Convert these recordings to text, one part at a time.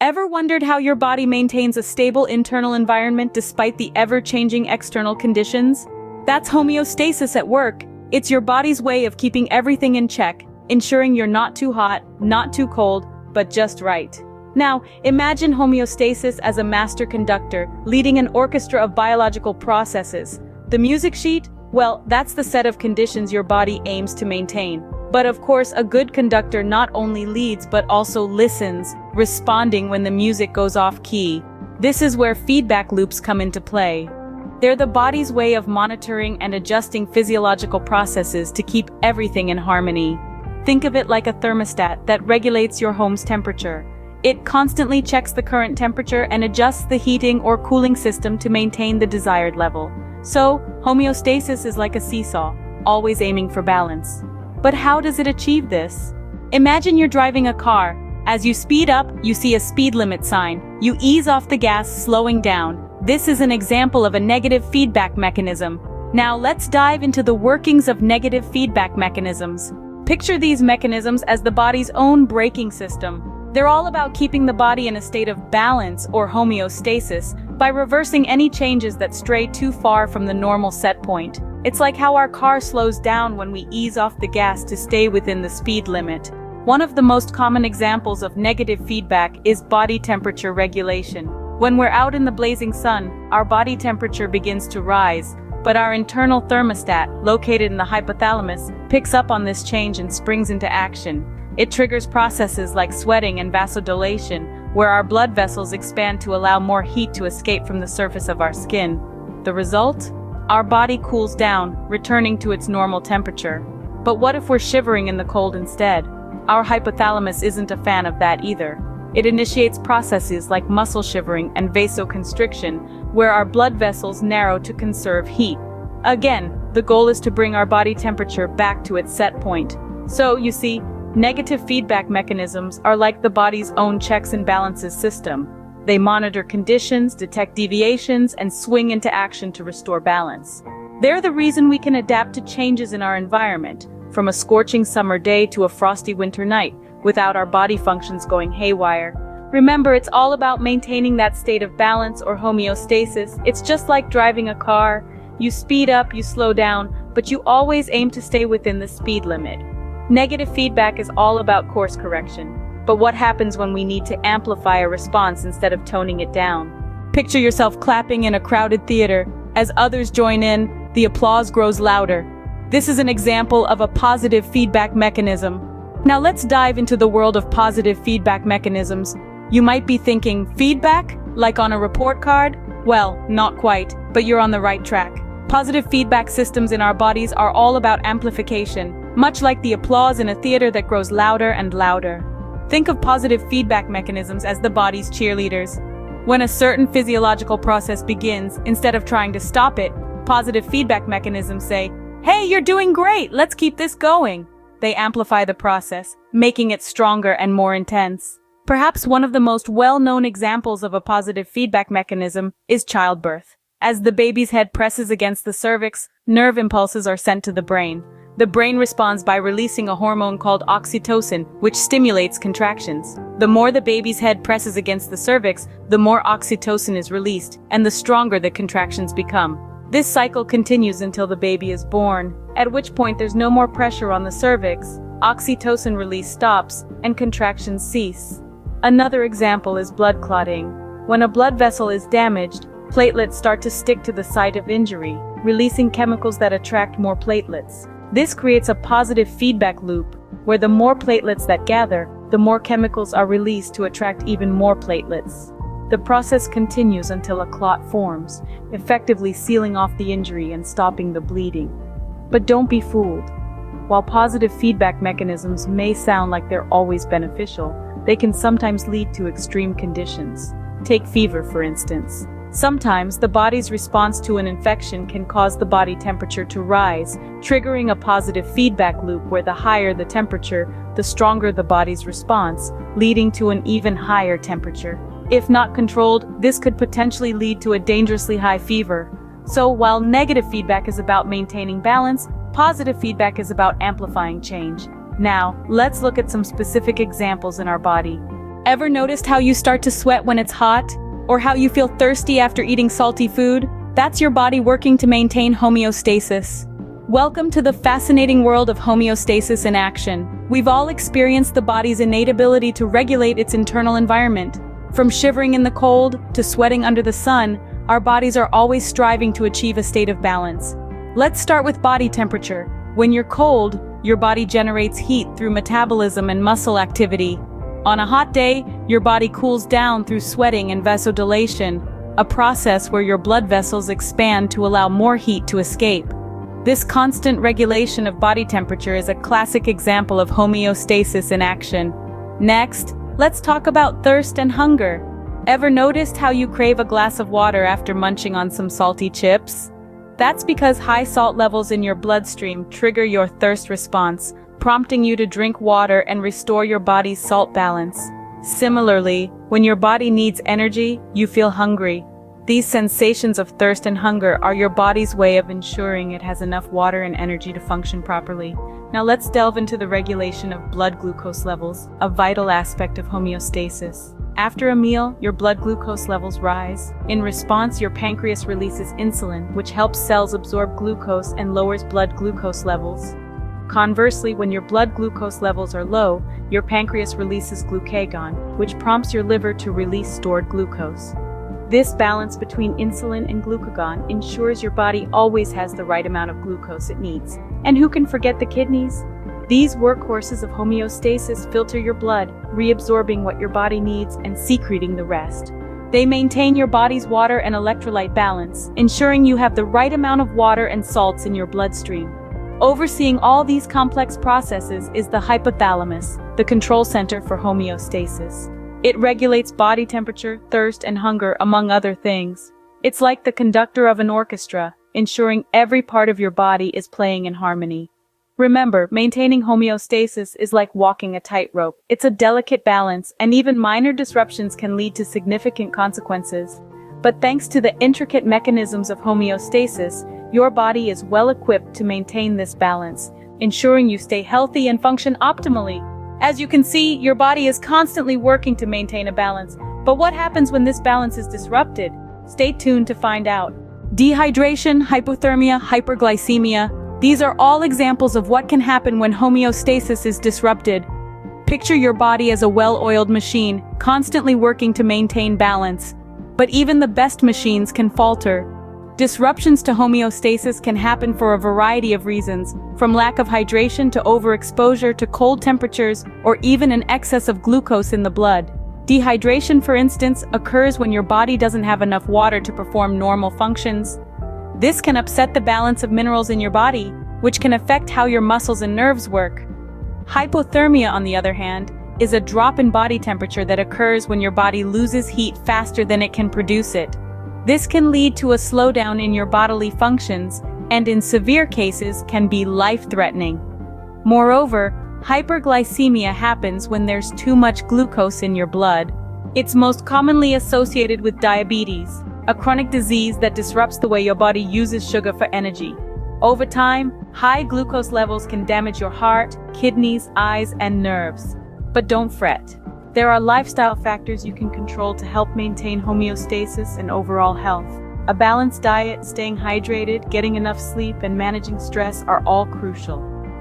Ever wondered how your body maintains a stable internal environment despite the ever-changing external conditions? That's homeostasis at work. It's your body's way of keeping everything in check, ensuring you're not too hot, not too cold, but just right. Now, imagine homeostasis as a master conductor, leading an orchestra of biological processes. The music sheet? Well, that's the set of conditions your body aims to maintain. But of course, a good conductor not only leads but also listens, responding when the music goes off key. This is where feedback loops come into play. They're the body's way of monitoring and adjusting physiological processes to keep everything in harmony. Think of it like a thermostat that regulates your home's temperature. It constantly checks the current temperature and adjusts the heating or cooling system to maintain the desired level. So, homeostasis is like a seesaw, always aiming for balance. But how does it achieve this? Imagine you're driving a car. As you speed up, you see a speed limit sign. You ease off the gas, slowing down. This is an example of a negative feedback mechanism. Now let's dive into the workings of negative feedback mechanisms. Picture these mechanisms as the body's own braking system. They're all about keeping the body in a state of balance or homeostasis by reversing any changes that stray too far from the normal set point. It's like how our car slows down when we ease off the gas to stay within the speed limit. One of the most common examples of negative feedback is body temperature regulation. When we're out in the blazing sun, our body temperature begins to rise, but our internal thermostat, located in the hypothalamus, picks up on this change and springs into action. It triggers processes like sweating and vasodilation, where our blood vessels expand to allow more heat to escape from the surface of our skin. The result? Our body cools down, returning to its normal temperature. But what if we're shivering in the cold instead? Our hypothalamus isn't a fan of that either. It initiates processes like muscle shivering and vasoconstriction, where our blood vessels narrow to conserve heat. Again, the goal is to bring our body temperature back to its set point. So, you see, negative feedback mechanisms are like the body's own checks and balances system. They monitor conditions, detect deviations, and swing into action to restore balance. They're the reason we can adapt to changes in our environment, from a scorching summer day to a frosty winter night, without our body functions going haywire. Remember, it's all about maintaining that state of balance or homeostasis. It's just like driving a car. You speed up, you slow down, but you always aim to stay within the speed limit. Negative feedback is all about course correction. But what happens when we need to amplify a response instead of toning it down? Picture yourself clapping in a crowded theater. As others join in, the applause grows louder. This is an example of a positive feedback mechanism. Now let's dive into the world of positive feedback mechanisms. You might be thinking, feedback? Like on a report card? Well, not quite, but you're on the right track. Positive feedback systems in our bodies are all about amplification, much like the applause in a theater that grows louder and louder. Think of positive feedback mechanisms as the body's cheerleaders. When a certain physiological process begins, instead of trying to stop it, positive feedback mechanisms say, "Hey, you're doing great, let's keep this going." They amplify the process, making it stronger and more intense. Perhaps one of the most well-known examples of a positive feedback mechanism is childbirth. As the baby's head presses against the cervix, nerve impulses are sent to the brain. The brain responds by releasing a hormone called oxytocin, which stimulates contractions. The more the baby's head presses against the cervix, the more oxytocin is released, and the stronger the contractions become. This cycle continues until the baby is born, at which point there's no more pressure on the cervix, oxytocin release stops, and contractions cease. Another example is blood clotting. When a blood vessel is damaged, platelets start to stick to the site of injury, releasing chemicals that attract more platelets. This creates a positive feedback loop, where the more platelets that gather, the more chemicals are released to attract even more platelets. The process continues until a clot forms, effectively sealing off the injury and stopping the bleeding. But don't be fooled. While positive feedback mechanisms may sound like they're always beneficial, they can sometimes lead to extreme conditions. Take fever, for instance. Sometimes, the body's response to an infection can cause the body temperature to rise, triggering a positive feedback loop where the higher the temperature, the stronger the body's response, leading to an even higher temperature. If not controlled, this could potentially lead to a dangerously high fever. So, while negative feedback is about maintaining balance, positive feedback is about amplifying change. Now, let's look at some specific examples in our body. Ever noticed how you start to sweat when it's hot? Or how you feel thirsty after eating salty food? That's your body working to maintain homeostasis. Welcome to the fascinating world of homeostasis in action. We've all experienced the body's innate ability to regulate its internal environment. From shivering in the cold to sweating under the sun, our bodies are always striving to achieve a state of balance. Let's start with body temperature. When you're cold, your body generates heat through metabolism and muscle activity. On a hot day, your body cools down through sweating and vasodilation, a process where your blood vessels expand to allow more heat to escape. This constant regulation of body temperature is a classic example of homeostasis in action. Next, let's talk about thirst and hunger. Ever noticed how you crave a glass of water after munching on some salty chips? That's because high salt levels in your bloodstream trigger your thirst response, prompting you to drink water and restore your body's salt balance. Similarly, when your body needs energy, you feel hungry. These sensations of thirst and hunger are your body's way of ensuring it has enough water and energy to function properly. Now let's delve into the regulation of blood glucose levels, a vital aspect of homeostasis. After a meal, your blood glucose levels rise. In response, your pancreas releases insulin, which helps cells absorb glucose and lowers blood glucose levels. Conversely, when your blood glucose levels are low, your pancreas releases glucagon, which prompts your liver to release stored glucose. This balance between insulin and glucagon ensures your body always has the right amount of glucose it needs. And who can forget the kidneys? These workhorses of homeostasis filter your blood, reabsorbing what your body needs and secreting the rest. They maintain your body's water and electrolyte balance, ensuring you have the right amount of water and salts in your bloodstream. Overseeing all these complex processes is the hypothalamus, the control center for homeostasis. It regulates body temperature, thirst, and hunger, among other things. It's like the conductor of an orchestra, ensuring every part of your body is playing in harmony. Remember, maintaining homeostasis is like walking a tightrope. It's a delicate balance, and even minor disruptions can lead to significant consequences. But thanks to the intricate mechanisms of homeostasis, your body is well equipped to maintain this balance, ensuring you stay healthy and function optimally. As you can see, your body is constantly working to maintain a balance. But what happens when this balance is disrupted? Stay tuned to find out. Dehydration, hypothermia, hyperglycemia. These are all examples of what can happen when homeostasis is disrupted. Picture your body as a well-oiled machine, constantly working to maintain balance. But even the best machines can falter. Disruptions to homeostasis can happen for a variety of reasons, from lack of hydration to overexposure to cold temperatures or even an excess of glucose in the blood. Dehydration, for instance, occurs when your body doesn't have enough water to perform normal functions. This can upset the balance of minerals in your body, which can affect how your muscles and nerves work. Hypothermia, on the other hand, is a drop in body temperature that occurs when your body loses heat faster than it can produce it. This can lead to a slowdown in your bodily functions, and in severe cases can be life-threatening. Moreover, hyperglycemia happens when there's too much glucose in your blood. It's most commonly associated with diabetes, a chronic disease that disrupts the way your body uses sugar for energy. Over time, high glucose levels can damage your heart, kidneys, eyes, and nerves. But don't fret. There are lifestyle factors you can control to help maintain homeostasis and overall health. A balanced diet, staying hydrated, getting enough sleep, and managing stress are all crucial.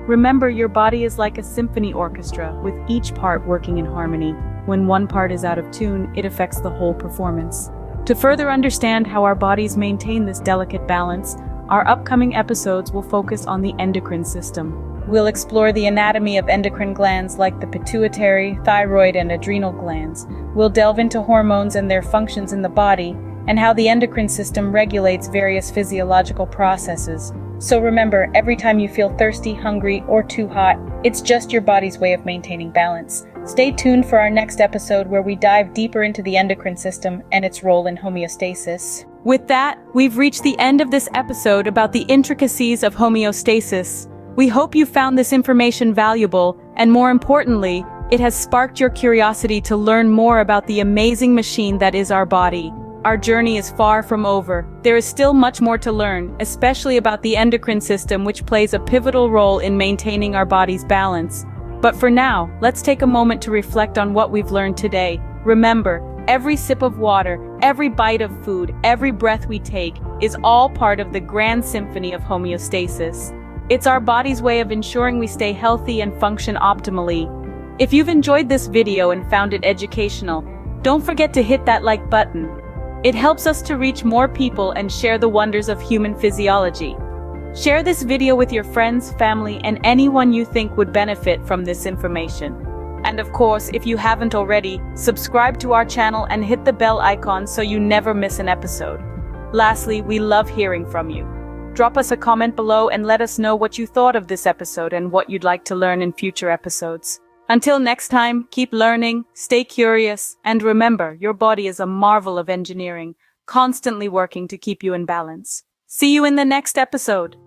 Remember, your body is like a symphony orchestra, with each part working in harmony. When one part is out of tune, it affects the whole performance. To further understand how our bodies maintain this delicate balance, our upcoming episodes will focus on the endocrine system. We'll explore the anatomy of endocrine glands like the pituitary, thyroid, and adrenal glands. We'll delve into hormones and their functions in the body, and how the endocrine system regulates various physiological processes. So remember, every time you feel thirsty, hungry, or too hot, it's just your body's way of maintaining balance. Stay tuned for our next episode where we dive deeper into the endocrine system and its role in homeostasis. With that, we've reached the end of this episode about the intricacies of homeostasis. We hope you found this information valuable, and more importantly, it has sparked your curiosity to learn more about the amazing machine that is our body. Our journey is far from over. There is still much more to learn, especially about the endocrine system, which plays a pivotal role in maintaining our body's balance. But for now, let's take a moment to reflect on what we've learned today. Remember, every sip of water, every bite of food, every breath we take is all part of the grand symphony of homeostasis. It's our body's way of ensuring we stay healthy and function optimally. If you've enjoyed this video and found it educational, don't forget to hit that like button. It helps us to reach more people and share the wonders of human physiology. Share this video with your friends, family, and anyone you think would benefit from this information. And of course, if you haven't already, subscribe to our channel and hit the bell icon so you never miss an episode. Lastly, we love hearing from you. Drop us a comment below and let us know what you thought of this episode and what you'd like to learn in future episodes. Until next time, keep learning, stay curious, and remember, your body is a marvel of engineering, constantly working to keep you in balance. See you in the next episode.